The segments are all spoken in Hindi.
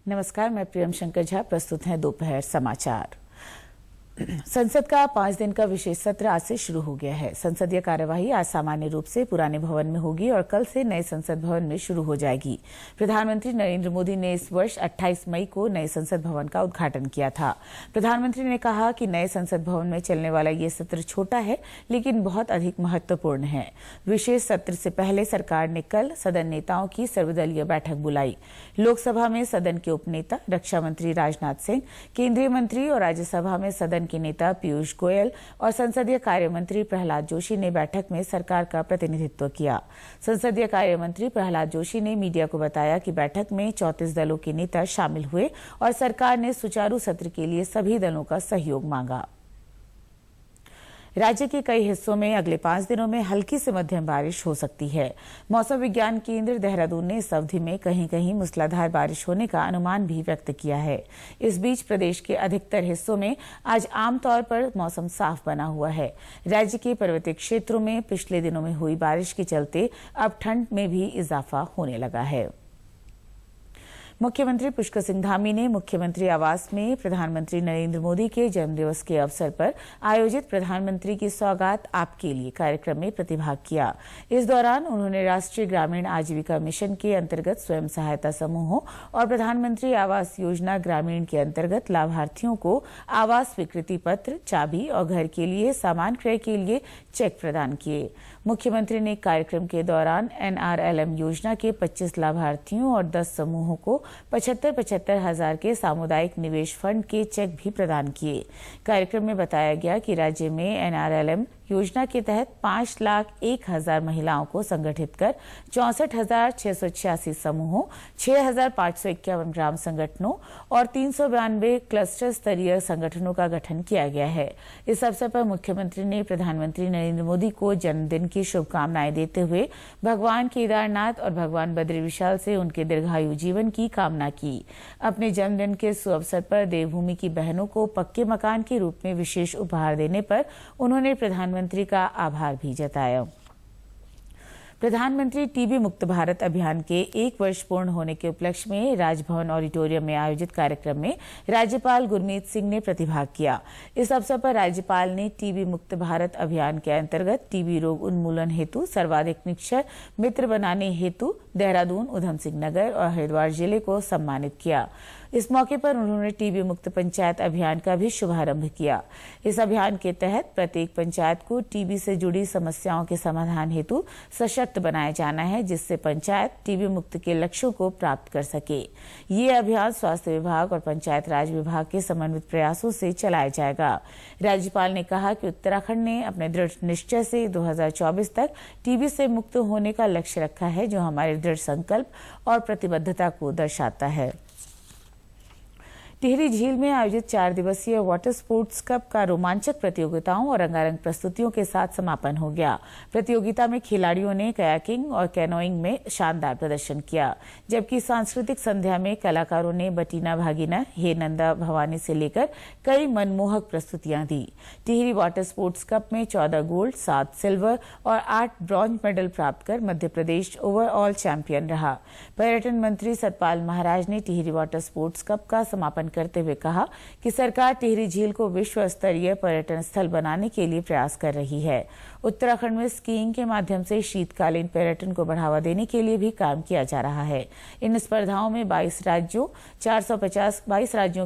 नमस्कार, मैं प्रियम शंकर झा। प्रस्तुत हैं दोपहर समाचार। संसद का 5 दिन का विशेष सत्र आज से शुरू हो गया है। संसदीय कार्यवाही आज सामान्य रूप से पुराने भवन में होगी और कल से नए संसद भवन में शुरू हो जाएगी। प्रधानमंत्री नरेंद्र मोदी ने इस वर्ष 28 मई को नए संसद भवन का उद्घाटन किया था। प्रधानमंत्री ने कहा कि नए संसद भवन में चलने वाला ये सत्र छोटा है लेकिन बहुत अधिक महत्वपूर्ण है। विशेष सत्र से पहले सरकार ने कल सदन नेताओं की सर्वदलीय बैठक बुलाई। लोकसभा में सदन के उपनेता रक्षा मंत्री राजनाथ सिंह, केंद्रीय मंत्री और राज्यसभा में सदन के नेता पीयूष गोयल और संसदीय कार्य मंत्री प्रहलाद जोशी ने बैठक में सरकार का प्रतिनिधित्व किया। संसदीय कार्य मंत्री प्रहलाद जोशी ने मीडिया को बताया कि बैठक में 34 दलों के नेता शामिल हुए और सरकार ने सुचारू सत्र के लिए सभी दलों का सहयोग मांगा। राज्य के कई हिस्सों में अगले 5 दिनों में हल्की से मध्यम बारिश हो सकती है। मौसम विज्ञान केंद्र देहरादून ने इस अवधि में कहीं कहीं मूसलाधार बारिश होने का अनुमान भी व्यक्त किया है। इस बीच प्रदेश के अधिकतर हिस्सों में आज आमतौर पर मौसम साफ बना हुआ है। राज्य के पर्वतीय क्षेत्रों में पिछले दिनों में हुई बारिश के चलते अब ठंड में भी इजाफा होने लगा है। मुख्यमंत्री पुष्कर सिंह धामी ने मुख्यमंत्री आवास में प्रधानमंत्री नरेंद्र मोदी के जन्मदिवस के अवसर पर आयोजित प्रधानमंत्री की सौगात आपके लिए कार्यक्रम में प्रतिभाग किया। इस दौरान उन्होंने राष्ट्रीय ग्रामीण आजीविका मिशन के अंतर्गत स्वयं सहायता समूहों और प्रधानमंत्री आवास योजना ग्रामीण के अंतर्गत लाभार्थियों को आवास स्वीकृति पत्र, चाबी और घर के लिए सामान क्रय के लिए चेक प्रदान किए। मुख्यमंत्री ने कार्यक्रम के दौरान NRLM योजना के 25 लाभार्थियों और 10 समूहों को 75,75 हजार के सामुदायिक निवेश फंड के चेक भी प्रदान किए। कार्यक्रम में बताया गया कि राज्य में NRLM योजना के तहत 5,01,000 महिलाओं को संगठित कर 64,686 समूहों, 6,551 ग्राम संगठनों और 392 क्लस्टर स्तरीय संगठनों का गठन किया गया है। इस अवसर पर मुख्यमंत्री ने प्रधानमंत्री नरेंद्र मोदी को जन्मदिन की शुभकामनाएं देते हुए भगवान केदारनाथ और भगवान बद्री विशाल से उनके दीर्घायु जीवन की कामना की। अपने जन्मदिन के सुअवसर पर देवभूमि की बहनों को पक्के मकान के रूप में विशेष उपहार देने पर उन्होंने प्रधानमंत्री का आभार भी जताया। प्रधानमंत्री टीबी मुक्त भारत अभियान के 1 वर्ष पूर्ण होने के उपलक्ष्य में राजभवन ऑडिटोरियम में आयोजित कार्यक्रम में राज्यपाल गुरमीत सिंह ने प्रतिभाग किया। इस अवसर पर राज्यपाल ने टीबी मुक्त भारत अभियान के अंतर्गत टीबी रोग उन्मूलन हेतु सर्वाधिक निक्षय मित्र बनाने हेतु देहरादून, उधम सिंह नगर और हरिद्वार जिले को सम्मानित किया। इस मौके पर उन्होंने टीबी मुक्त पंचायत अभियान का भी शुभारंभ किया। इस अभियान के तहत प्रत्येक पंचायत को टीबी से जुड़ी समस्याओं के समाधान हेतु सशक्त बनाया जाना है, जिससे पंचायत टीबी मुक्त के लक्ष्यों को प्राप्त कर सके। ये अभियान स्वास्थ्य विभाग और पंचायत राज विभाग के समन्वित प्रयासों से चलाया जाएगा। राज्यपाल ने कहा कि उत्तराखंड ने अपने दृढ़ निश्चय से 2024 तक टीबी से मुक्त होने का लक्ष्य रखा है, जो हमारे दृढ़ संकल्प और प्रतिबद्धता को दर्शाता है। टिहरी झील में आयोजित 4 दिवसीय वाटर स्पोर्ट्स कप का रोमांचक प्रतियोगिताओं और रंगारंग प्रस्तुतियों के साथ समापन हो गया। प्रतियोगिता में खिलाड़ियों ने कयाकिंग और कैनोइंग में शानदार प्रदर्शन किया, जबकि सांस्कृतिक संध्या में कलाकारों ने बटीना भागीना, हे नंदा भवानी से लेकर कई मनमोहक प्रस्तुतियां दी। टिहरी वाटर स्पोर्ट्स कप में 14 गोल्ड, 7 सिल्वर और 8 ब्रॉन्ज मेडल प्राप्त कर मध्य प्रदेश ओवरऑल चैंपियन रहा। पर्यटन मंत्री सतपाल महाराज ने टिहरी वाटर स्पोर्ट्स कप का समापन करते हुए कहा कि सरकार टिहरी झील को विश्व स्तरीय पर्यटन स्थल बनाने के लिए प्रयास कर रही है। उत्तराखंड में स्कीइंग के माध्यम से शीतकालीन पर्यटन को बढ़ावा देने के लिए भी काम किया जा रहा है। इन स्पर्धाओं में 22 राज्यों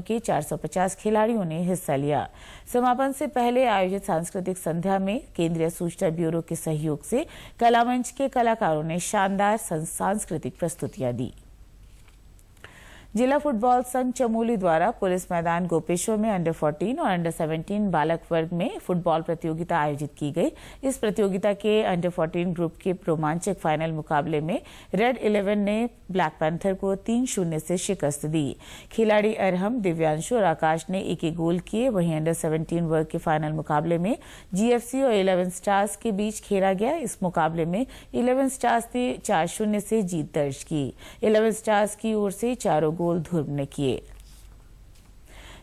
के 450 खिलाड़ियों ने हिस्सा लिया। समापन से पहले आयोजित सांस्कृतिक संध्या में केंद्रीय सूचना ब्यूरो के सहयोग से कलामंच के कलाकारों ने शानदार सांस्कृतिक प्रस्तुतियां दी। जिला फुटबॉल संघ चमोली द्वारा पुलिस मैदान गोपेश्वर में अंडर 14 और अंडर 17 बालक वर्ग में फुटबॉल प्रतियोगिता आयोजित की गई। इस प्रतियोगिता के अंडर 14 ग्रुप के रोमांचक फाइनल मुकाबले में रेड 11 ने ब्लैक पैंथर को 3-0 से शिकस्त दी। खिलाड़ी अरहम, दिव्यांशु और आकाश ने एक गोल किए। वहीं अंडर 17 वर्ग के फाइनल मुकाबले में GFC और 11 स्टार्स के बीच खेला गया। इस मुकाबले में 11 स्टार्स ने 4-0 से जीत दर्ज की। 11 स्टार्स की ओर से चारों गोल ध्रुव ने किए।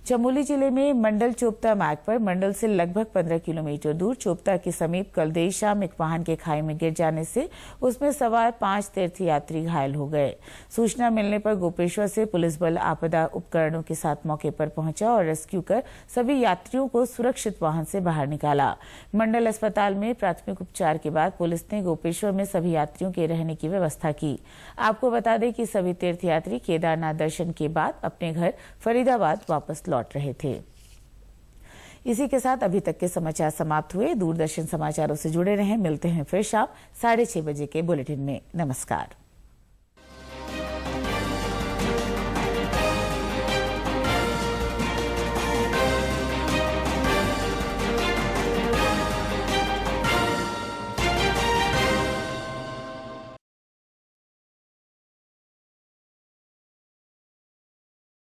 चमोली जिले में मंडल चोपता मार्ग पर मंडल से लगभग 15 किलोमीटर दूर चोपता के समीप कल देर शाम एक वाहन के खाई में गिर जाने से उसमें सवार 5 तीर्थयात्री घायल हो गए। सूचना मिलने पर गोपेश्वर से पुलिस बल आपदा उपकरणों के साथ मौके पर पहुंचा और रेस्क्यू कर सभी यात्रियों को सुरक्षित वाहन से बाहर निकाला। मंडल अस्पताल में प्राथमिक उपचार के बाद पुलिस ने गोपेश्वर में सभी यात्रियों के रहने की व्यवस्था की। आपको बता दें कि सभी तीर्थयात्री केदारनाथ दर्शन के बाद अपने घर फरीदाबाद वापस लौट रहे थे। इसी के साथ अभी तक के समाचार समाप्त हुए। दूरदर्शन समाचारों से जुड़े रहें। मिलते हैं फिर शाम 6:30 बजे के बुलेटिन में। नमस्कार।